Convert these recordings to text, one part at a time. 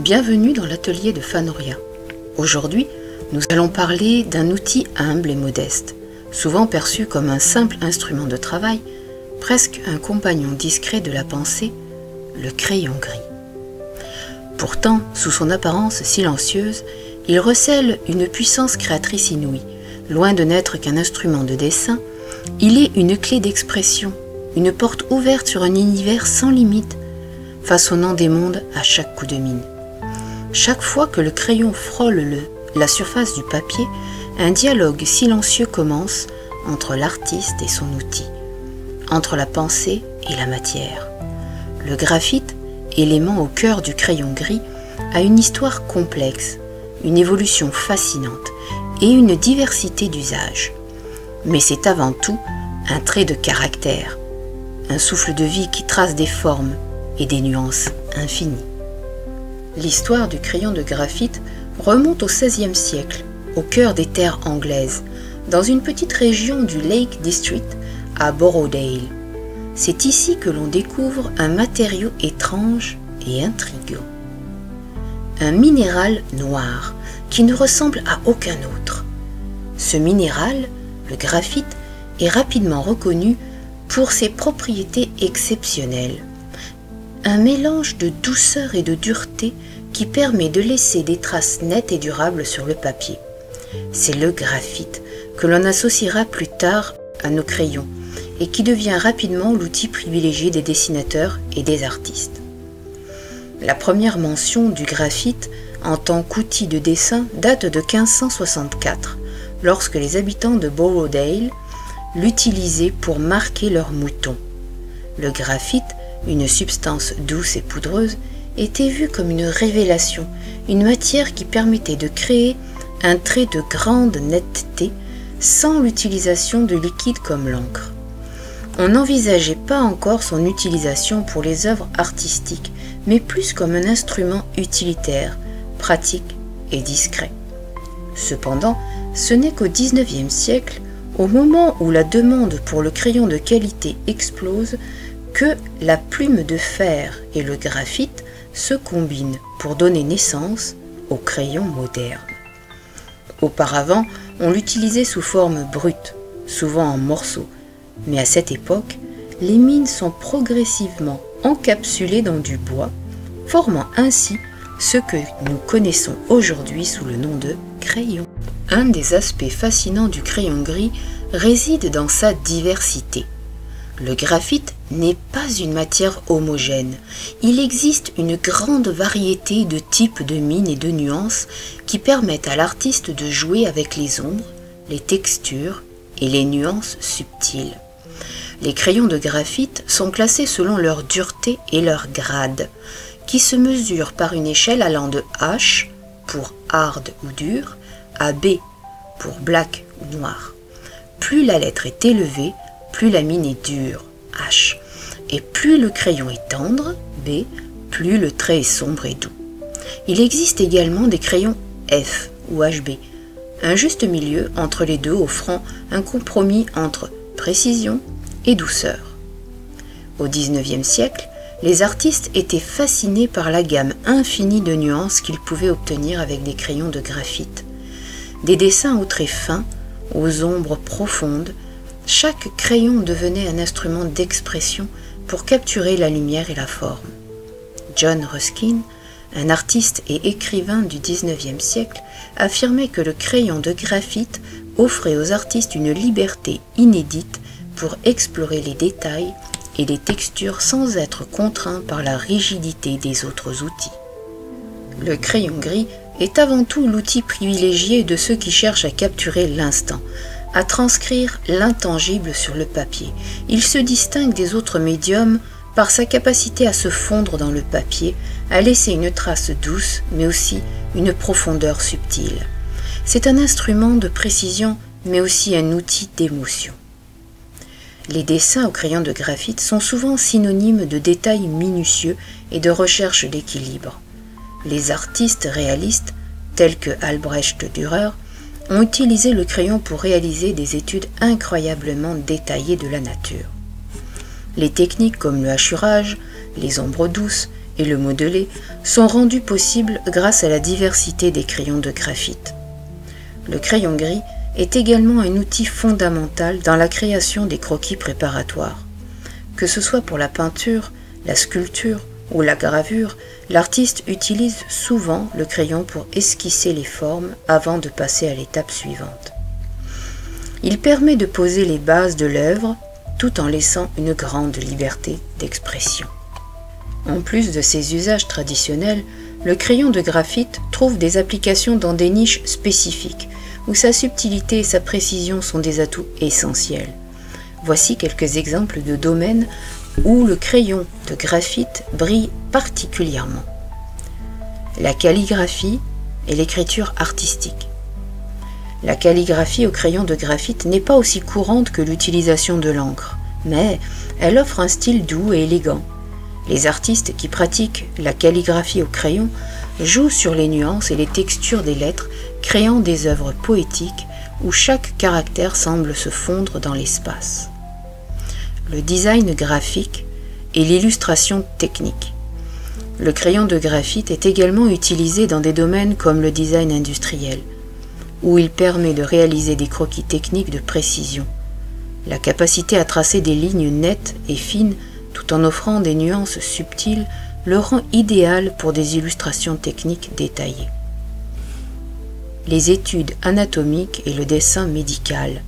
Bienvenue dans l'atelier de Fanoria. Aujourd'hui, nous allons parler d'un outil humble et modeste, souvent perçu comme un simple instrument de travail, presque un compagnon discret de la pensée, le crayon gris. Pourtant, sous son apparence silencieuse, il recèle une puissance créatrice inouïe. Loin de n'être qu'un instrument de dessin, il est une clé d'expression, une porte ouverte sur un univers sans limite, façonnant des mondes à chaque coup de mine. Chaque fois que le crayon frôle la surface du papier, un dialogue silencieux commence entre l'artiste et son outil, entre la pensée et la matière. Le graphite, élément au cœur du crayon gris, a une histoire complexe, une évolution fascinante et une diversité d'usages. Mais c'est avant tout un trait de caractère, un souffle de vie qui trace des formes et des nuances infinies. L'histoire du crayon de graphite remonte au XVIe siècle, au cœur des terres anglaises, dans une petite région du Lake District à Borrowdale. C'est ici que l'on découvre un matériau étrange et intriguant. Un minéral noir qui ne ressemble à aucun autre. Ce minéral, le graphite, est rapidement reconnu pour ses propriétés exceptionnelles. Un mélange de douceur et de dureté qui permet de laisser des traces nettes et durables sur le papier. C'est le graphite que l'on associera plus tard à nos crayons et qui devient rapidement l'outil privilégié des dessinateurs et des artistes. La première mention du graphite en tant qu'outil de dessin date de 1564, lorsque les habitants de Borrowdale l'utilisaient pour marquer leurs moutons. Le graphite, une substance douce et poudreuse, était vu comme une révélation, une matière qui permettait de créer un trait de grande netteté sans l'utilisation de liquide comme l'encre. On n'envisageait pas encore son utilisation pour les œuvres artistiques, mais plus comme un instrument utilitaire, pratique et discret. Cependant, ce n'est qu'au XIXe siècle, au moment où la demande pour le crayon de qualité explose, que la plume de fer et le graphite se combinent pour donner naissance au crayon moderne. Auparavant, on l'utilisait sous forme brute, souvent en morceaux, mais à cette époque, les mines sont progressivement encapsulées dans du bois, formant ainsi ce que nous connaissons aujourd'hui sous le nom de crayon. Un des aspects fascinants du crayon gris réside dans sa diversité. Le graphite n'est pas une matière homogène. Il existe une grande variété de types de mines et de nuances qui permettent à l'artiste de jouer avec les ombres, les textures et les nuances subtiles. Les crayons de graphite sont classés selon leur dureté et leur grade, qui se mesurent par une échelle allant de H pour hard ou dur à B pour black ou noir. Plus la lettre est élevée, plus la mine est dure, H, et plus le crayon est tendre, B, plus le trait est sombre et doux. Il existe également des crayons F ou HB, un juste milieu entre les deux offrant un compromis entre précision et douceur. Au XIXe siècle, les artistes étaient fascinés par la gamme infinie de nuances qu'ils pouvaient obtenir avec des crayons de graphite. Des dessins aux traits fins, aux ombres profondes, chaque crayon devenait un instrument d'expression pour capturer la lumière et la forme. John Ruskin, un artiste et écrivain du XIXe siècle, affirmait que le crayon de graphite offrait aux artistes une liberté inédite pour explorer les détails et les textures sans être contraints par la rigidité des autres outils. Le crayon gris est avant tout l'outil privilégié de ceux qui cherchent à capturer l'instant, à transcrire l'intangible sur le papier. Il se distingue des autres médiums par sa capacité à se fondre dans le papier, à laisser une trace douce, mais aussi une profondeur subtile. C'est un instrument de précision, mais aussi un outil d'émotion. Les dessins au crayon de graphite sont souvent synonymes de détails minutieux et de recherche d'équilibre. Les artistes réalistes, tels que Albrecht Dürer, ont utilisé le crayon pour réaliser des études incroyablement détaillées de la nature. Les techniques comme le hachurage, les ombres douces et le modeler sont rendus possibles grâce à la diversité des crayons de graphite. Le crayon gris est également un outil fondamental dans la création des croquis préparatoires. Que ce soit pour la peinture, la sculpture ou la gravure, l'artiste utilise souvent le crayon pour esquisser les formes avant de passer à l'étape suivante. Il permet de poser les bases de l'œuvre tout en laissant une grande liberté d'expression. En plus de ses usages traditionnels, le crayon de graphite trouve des applications dans des niches spécifiques où sa subtilité et sa précision sont des atouts essentiels. Voici quelques exemples de domaines où le crayon de graphite brille particulièrement. La calligraphie et l'écriture artistique. La calligraphie au crayon de graphite n'est pas aussi courante que l'utilisation de l'encre, mais elle offre un style doux et élégant. Les artistes qui pratiquent la calligraphie au crayon jouent sur les nuances et les textures des lettres, créant des œuvres poétiques où chaque caractère semble se fondre dans l'espace. Le design graphique et l'illustration technique. Le crayon de graphite est également utilisé dans des domaines comme le design industriel, où il permet de réaliser des croquis techniques de précision. La capacité à tracer des lignes nettes et fines tout en offrant des nuances subtiles le rend idéal pour des illustrations techniques détaillées. Les études anatomiques et le dessin médical.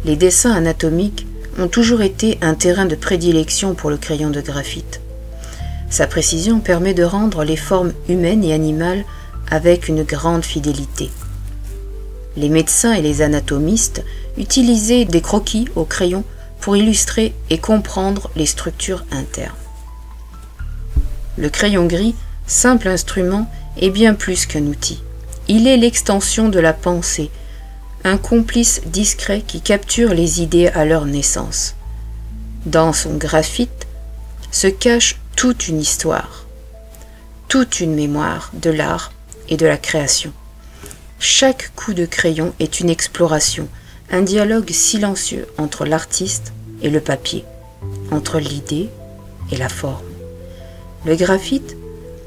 Les dessins anatomiques ont toujours été un terrain de prédilection pour le crayon de graphite. Sa précision permet de rendre les formes humaines et animales avec une grande fidélité. Les médecins et les anatomistes utilisaient des croquis au crayon pour illustrer et comprendre les structures internes. Le crayon gris, simple instrument, est bien plus qu'un outil. Il est l'extension de la pensée, un complice discret qui capture les idées à leur naissance. Dans son graphite se cache toute une histoire, toute une mémoire de l'art et de la création. Chaque coup de crayon est une exploration, un dialogue silencieux entre l'artiste et le papier, entre l'idée et la forme. Le graphite,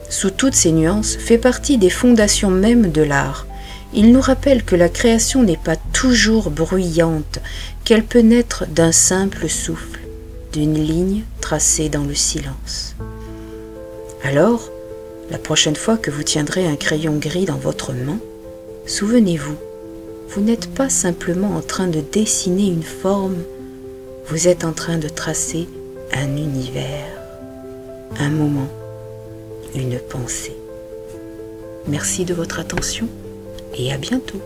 sous toutes ses nuances, fait partie des fondations mêmes de l'art. Il nous rappelle que la création n'est pas toujours bruyante, qu'elle peut naître d'un simple souffle, d'une ligne tracée dans le silence. Alors, la prochaine fois que vous tiendrez un crayon gris dans votre main, souvenez-vous, vous n'êtes pas simplement en train de dessiner une forme, vous êtes en train de tracer un univers, un moment, une pensée. Merci de votre attention et à bientôt.